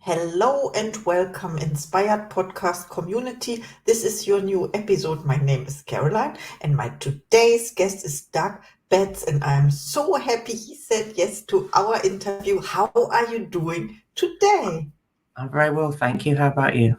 Hello and welcome, Inspired Podcast community. This is your new episode. My name is Caroline and my today's guest is Doug Betts, and I'm so happy he said yes to our interview. How are you doing today? I'm very well, thank you. How about you?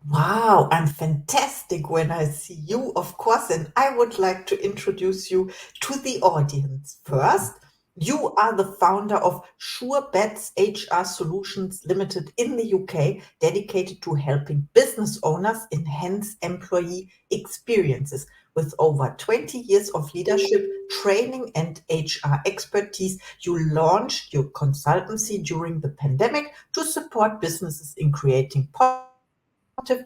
Wow, I'm fantastic when I see you, of course, and I would like to introduce you to the audience. First, you are the founder of SureBets HR Solutions Ltd in the UK, dedicated to helping business owners enhance employee experiences. With over 20 years of leadership, training, and HR expertise, you launched your consultancy during the pandemic to support businesses in creating positive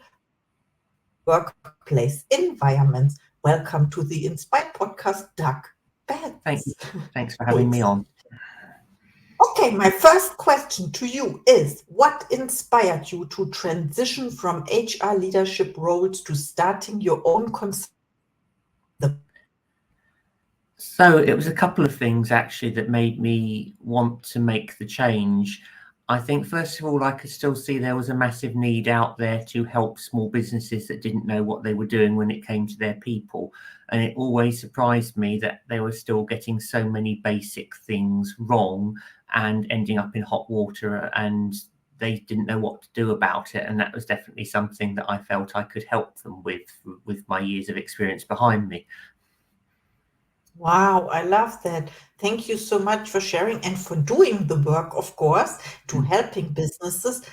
workplace environments. Welcome to the Inspired Podcast, Doug Thank you. Betts. Thanks for having Cool. me on. Okay, my first question to you is, what inspired you to transition from HR leadership roles to starting your own consulting? So it was a couple of things actually that made me want to make the change. I think first of all, I could still see there was a massive need out there to help small businesses that didn't know what they were doing when it came to their people. And it always surprised me that they were still getting so many basic things wrong and ending up in hot water, and they didn't know what to do about it. And that was definitely something that I felt I could help them with my years of experience behind me. Wow, I love that. Thank you so much for sharing and for doing the work, of course, to helping businesses.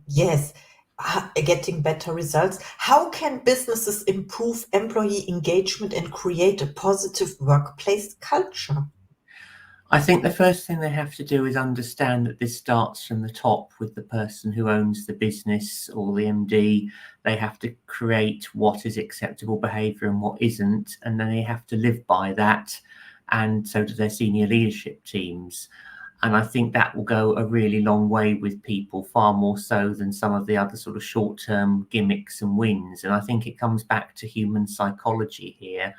Yes, getting better results. How can businesses improve employee engagement and create a positive workplace culture? I think the first thing they have to do is understand that this starts from the top with the person who owns the business or the MD. They have to create what is acceptable behaviour and what isn't, and then they have to live by that. And so do their senior leadership teams. And I think that will go a really long way with people, far more so than some of the other sort of short-term gimmicks and wins. And I think it comes back to human psychology here.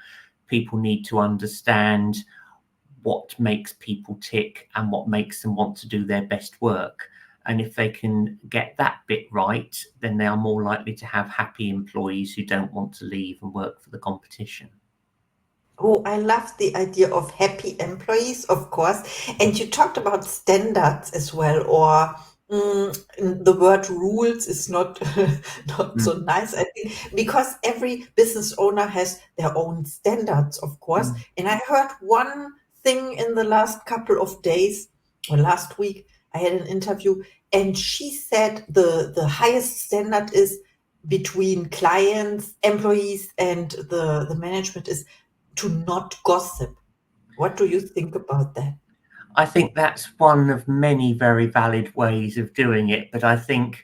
People need to understand what makes people tick and what makes them want to do their best work. And if they can get that bit right, then they are more likely to have happy employees who don't want to leave and work for the competition. Oh, I love the idea of happy employees, of course. And you talked about standards as well, or the word rules is not not so Mm, nice, I think, because every business owner has their own standards, of course. mm. And I heard one thing in the last couple of days or last week. I had an interview, and she said the highest standard is between clients, employees, and the management is to not gossip. What do you think about that? I think that's one of many very valid ways of doing it, but I think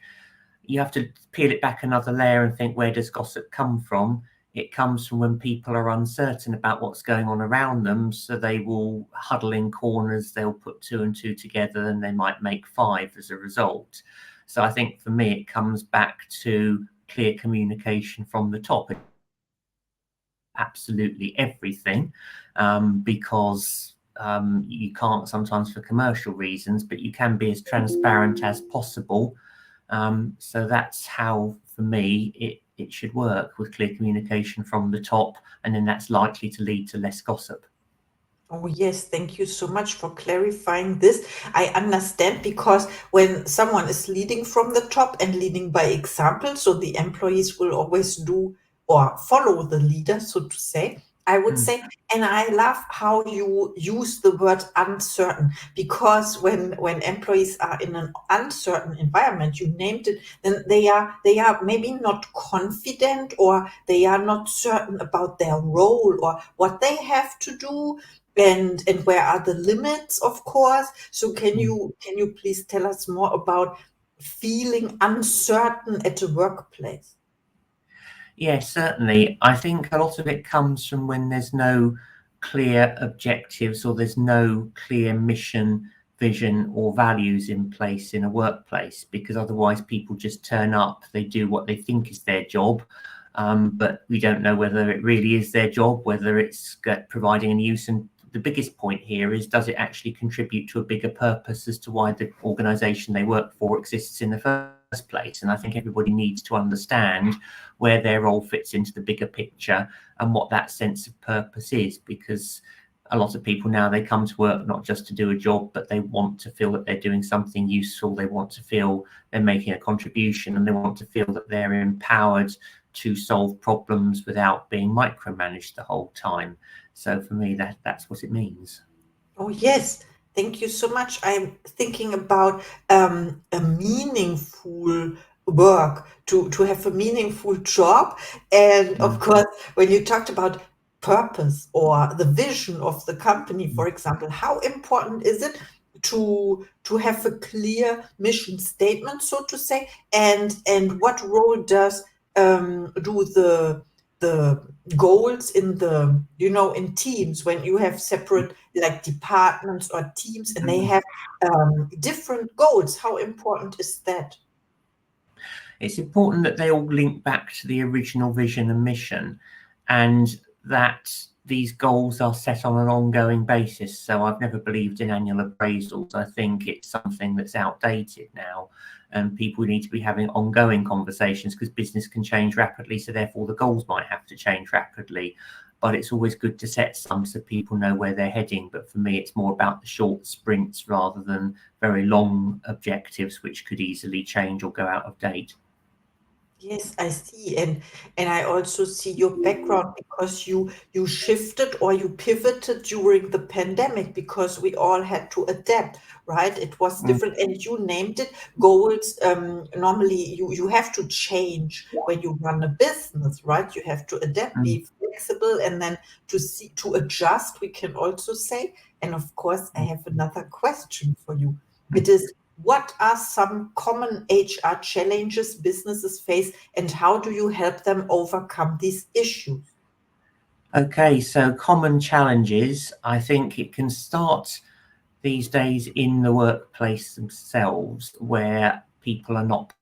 you have to peel it back another layer and think, where does gossip come from? It comes from when people are uncertain about what's going on around them, so they will huddle in corners, they'll put two and two together, and they might make five as a result. So I think for me, it comes back to clear communication from the top. Absolutely everything, because you can't sometimes for commercial reasons, but you can be as transparent as possible. So that's how, for me, it should work, with clear communication from the top, and then that's likely to lead to less gossip. Oh, yes, thank you so much for clarifying this. I understand, because when someone is leading from the top and leading by example, so the employees will always do or follow the leader, so to say. I would Mm. say, and I love how you use the word uncertain, because when employees are in an uncertain environment, you named it, then they are maybe not confident, or they are not certain about their role or what they have to do, and where are the limits, of course. So can you please tell us more about feeling uncertain at the workplace? Yes, certainly. I think a lot of it comes from when there's no clear objectives, or there's no clear mission, vision, or values in place in a workplace, because otherwise people just turn up, they do what they think is their job, but we don't know whether it really is their job, whether it's providing any use and the biggest point here is, does it actually contribute to a bigger purpose as to why the organisation they work for exists in the first place? And I think everybody needs to understand where their role fits into the bigger picture and what that sense of purpose is, because a lot of people now, they come to work not just to do a job, but they want to feel that they're doing something useful. They want to feel they're making a contribution, and they want to feel that they're empowered to solve problems without being micromanaged the whole time. So for me, that's what it means. Oh, yes. Thank you so much. I'm thinking about a meaningful work, to have a meaningful job. And of Mm, course, when you talked about purpose or the vision of the company, mm, for example, how important is it to have a clear mission statement, so to say, and what role does do the goals in the, in teams, when you have separate like departments or teams and they mm. have different goals, how important is that? It's important that they all link back to the original vision and mission, and that these goals are set on an ongoing basis. So I've never believed in annual appraisals. I think it's something that's outdated now, and people need to be having ongoing conversations, because business can change rapidly, so therefore the goals might have to change rapidly. But it's always good to set some so people know where they're heading. But for me, it's more about the short sprints rather than very long objectives, which could easily change or go out of date. Yes, I see. And I also see your background, because you shifted or you pivoted during the pandemic, because we all had to adapt, right? It was Mm, different, and you named it goals. Normally you have to change when you run a business, right? You have to adapt, mm, be flexible, and then to adjust, we can also say. And of course, I mm. have another question for you. It is, what are some common HR challenges businesses face, and how do you help them overcome these issues? Okay, so common challenges. I think it can start these days in the workplace themselves, where people are not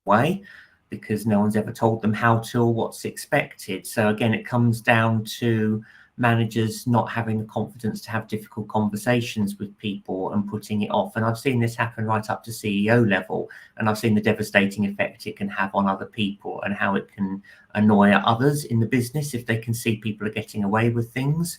way because no one's ever told them how to or what's expected. So again, it comes down to managers not having the confidence to have difficult conversations with people and putting it off. And I've seen this happen right up to CEO level, and I've seen the devastating effect it can have on other people and how it can annoy others in the business if they can see people are getting away with things.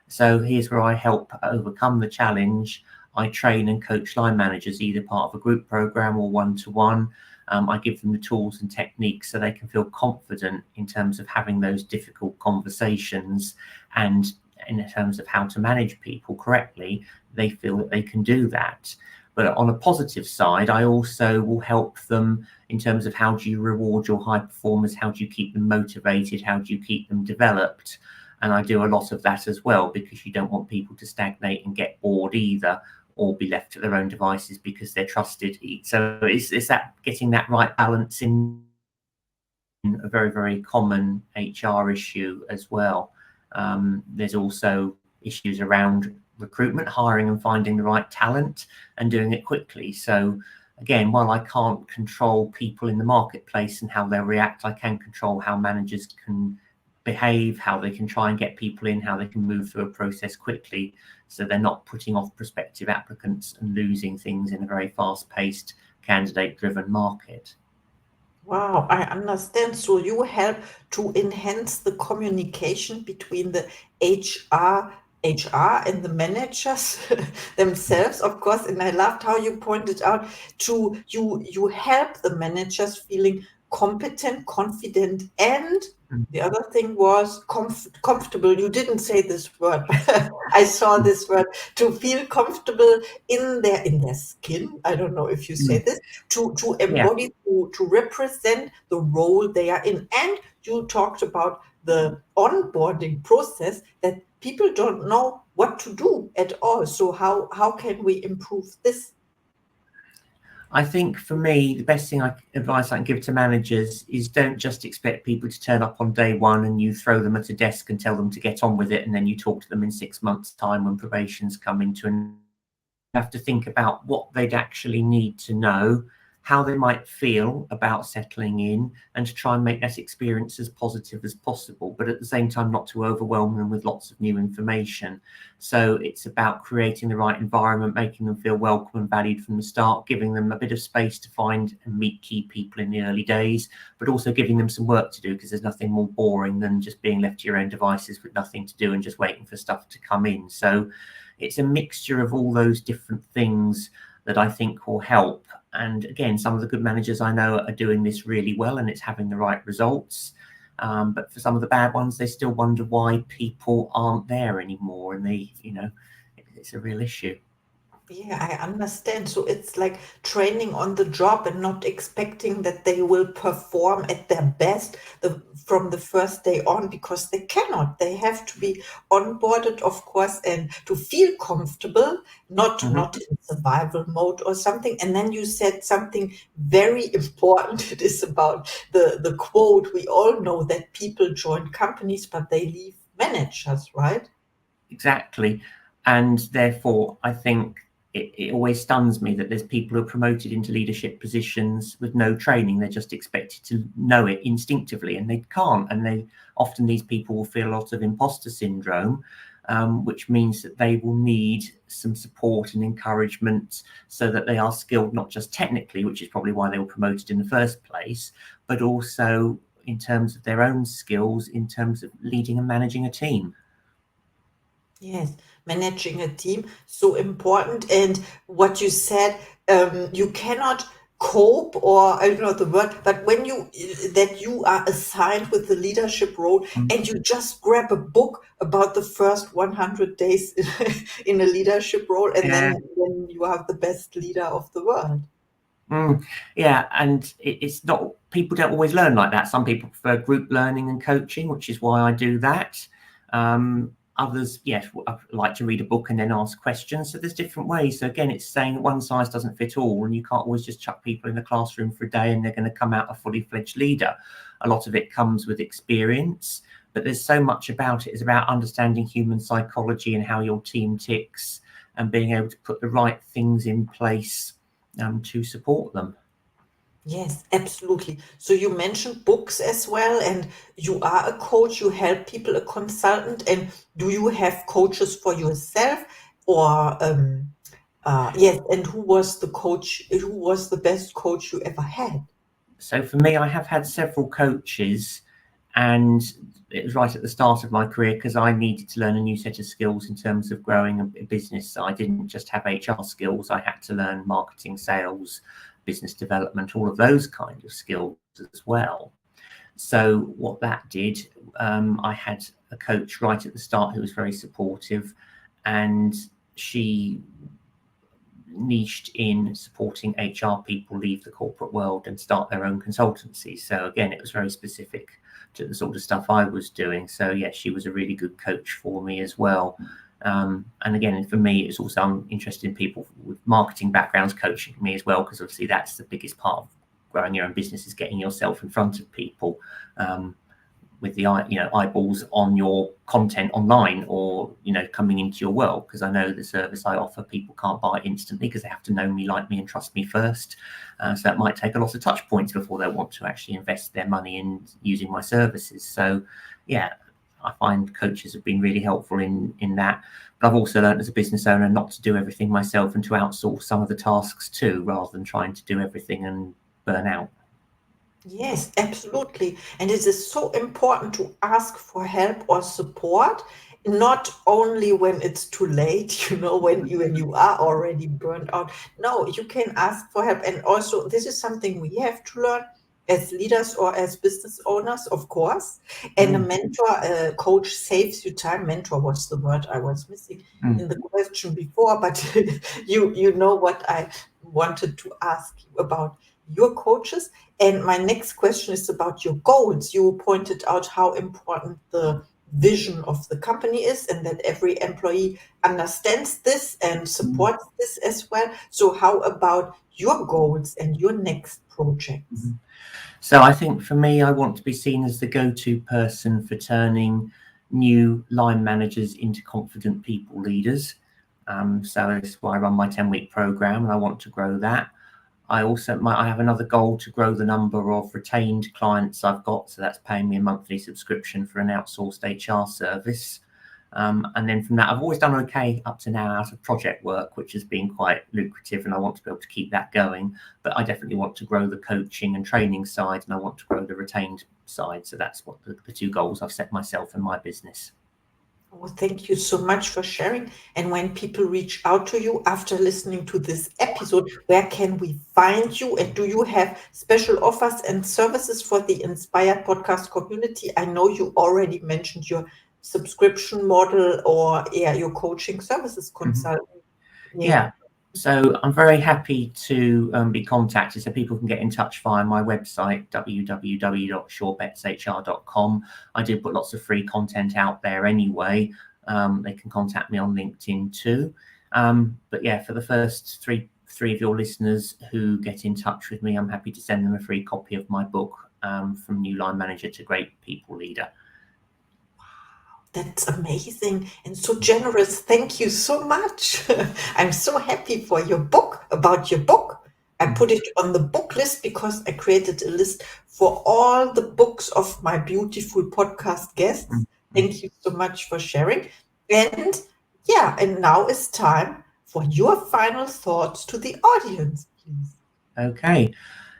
So here's where I help overcome the challenge. I train and coach line managers, either part of a group program or one-to-one. I give them the tools and techniques so they can feel confident in terms of having those difficult conversations, and in terms of how to manage people correctly, they feel that they can do that. But on a positive side, I also will help them in terms of, how do you reward your high performers? How do you keep them motivated? How do you keep them developed? And I do a lot of that as well, because you don't want people to stagnate and get bored either, or be left to their own devices because they're trusted. So it's that getting that right balance in a very, very common HR issue as well. There's also issues around recruitment, hiring and finding the right talent and doing it quickly. So again, while I can't control people in the marketplace and how they'll react, I can control how managers can behave, how they can try and get people in, how they can move through a process quickly, so they're not putting off prospective applicants and losing things in a very fast-paced, candidate-driven market. Wow, I understand. So you help to enhance the communication between the HR and the managers themselves, of course. And I loved how you pointed out, you help the managers feeling competent, confident, and the other thing was comfortable. You didn't say this word, but I saw this word, to feel comfortable in their skin. I don't know if you say this, to Yeah. embody, to represent the role they are in. And you talked about the onboarding process, that people don't know what to do at all. So how can we improve this? I think for me, the best advice I can give to managers is, don't just expect people to turn up on day one and you throw them at a desk and tell them to get on with it, and then you talk to them in 6 months' time when probation's come into an. You have to think about what they'd actually need to know how they might feel about settling in, and to try and make that experience as positive as possible, but at the same time not to overwhelm them with lots of new information. So it's about creating the right environment, making them feel welcome and valued from the start, giving them a bit of space to find and meet key people in the early days, but also giving them some work to do, because there's nothing more boring than just being left to your own devices with nothing to do and just waiting for stuff to come in. So it's a mixture of all those different things that I think will help. And again, some of the good managers I know are doing this really well and it's having the right results. But for some of the bad ones, they still wonder why people aren't there anymore. And it's a real issue. Yeah, I understand. So it's like training on the job and not expecting that they will perform at their best from the first day on, because they cannot. They have to be onboarded, of course, and to feel comfortable, not in survival mode or something. And then you said something very important. It is about the quote. We all know that people join companies, but they leave managers, right? Exactly. And therefore, I think it always stuns me that there's people who are promoted into leadership positions with no training. They're just expected to know it instinctively, and they can't. And often these people will feel a lot of imposter syndrome, which means that they will need some support and encouragement so that they are skilled, not just technically, which is probably why they were promoted in the first place, but also in terms of their own skills, in terms of leading and managing a team. Yes, managing a team, so important. And what you said, you cannot cope, or I don't know the word, but when that you are assigned with the leadership role and you just grab a book about the first 100 days in a leadership role, and Yeah. then you are the best leader of the world. Yeah, and it's not, people don't always learn like that. Some people prefer group learning and coaching, which is why I do that. Others, yes, like to read a book and then ask questions. So there's different ways. So again, it's saying one size doesn't fit all, and you can't always just chuck people in the classroom for a day and they're going to come out a fully fledged leader. A lot of it comes with experience, but there's so much about it. It's about understanding human psychology and how your team ticks, and being able to put the right things in place to support them. Yes, absolutely. So you mentioned books as well, and you are a coach, you help people, a consultant, and do you have coaches for yourself? Or yes, and who was the coach, who was the best coach you ever had? So for me, I have had several coaches, and it was right at the start of my career because I needed to learn a new set of skills in terms of growing a business. So I didn't just have HR skills, I had to learn marketing, sales, business development, all of those kind of skills as well. So what that did, I had a coach right at the start who was very supportive, and she niched in supporting HR people leave the corporate world and start their own consultancy. So again, it was very specific to the sort of stuff I was doing. So yeah, she was a really good coach for me as well. And again, for me, it's also, I'm interested in people with marketing backgrounds coaching me as well, because obviously that's the biggest part of growing your own business, is getting yourself in front of people. With the eyeballs on your content online, or coming into your world, because I know the service I offer, people can't buy instantly because they have to know me, like me, and trust me first. So that might take a lot of touch points before they want to actually invest their money in using my services. So yeah, I find coaches have been really helpful in that. But I've also learned as a business owner not to do everything myself and to outsource some of the tasks too, rather than trying to do everything and burn out. Yes, absolutely. And it is so important to ask for help or support, not only when it's too late, when you are already burned out. No, you can ask for help. And also, this is something we have to learn as leaders or as business owners, of course. And a Mm, mentor, a coach saves you time. Mentor was the word I was missing mm. in the question before, but you know what I wanted to ask you about your coaches. And my next question is about your goals. You pointed out how important the vision of the company is, and that every employee understands this and supports this as well. So, how about your goals and your next projects? So I think for me, I want to be seen as the go-to person for turning new line managers into confident people leaders. So that's why I run my 10-week program, and I want to grow that. I have another goal to grow the number of retained clients I've got. So that's paying me a monthly subscription for an outsourced HR service. And then from that, I've always done okay up to now out of project work, which has been quite lucrative, and I want to be able to keep that going. But I definitely want to grow the coaching and training side, and I want to grow the retained side. So that's what the two goals I've set myself and my business. Well, thank you so much for sharing. And when people reach out to you after listening to this episode, where can we find you? And do you have special offers and services for the Inspired Podcast community? I know you already mentioned your subscription model or your coaching services consultant. Yeah. So I'm very happy to be contacted. So people can get in touch via my website, www.surebetshr.com. I do put lots of free content out there anyway. They can contact me on LinkedIn too. But yeah, for the first three of your listeners who get in touch with me, I'm happy to send them a free copy of my book, From New Line Manager to Great People Leader. That's amazing and so generous. Thank you so much. I'm so happy for your book, about your book. I put it on the book list because I created a list for all the books of my beautiful podcast guests. Thank you so much for sharing. And and now it's time for your final thoughts to the audience, please. Okay.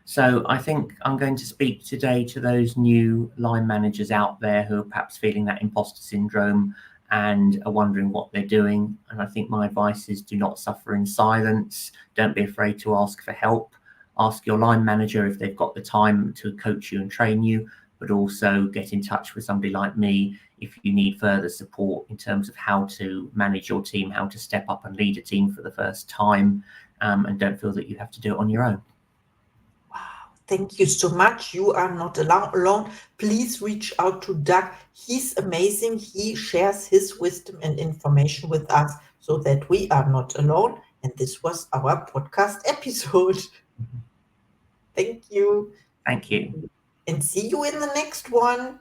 So I think I'm going to speak today to those new line managers out there who are perhaps feeling that imposter syndrome and are wondering what they're doing. And I think my advice is do not suffer in silence. Don't be afraid to ask for help. Ask your line manager if they've got the time to coach you and train you, but also get in touch with somebody like me if you need further support in terms of how to manage your team, how to step up and lead a team for the first time, and don't feel that you have to do it on your own. Thank you so much. You are not alone. Please reach out to Doug. He's amazing. He shares his wisdom and information with us so that we are not alone. And this was our podcast episode. Thank you. Thank you. And see you in the next one.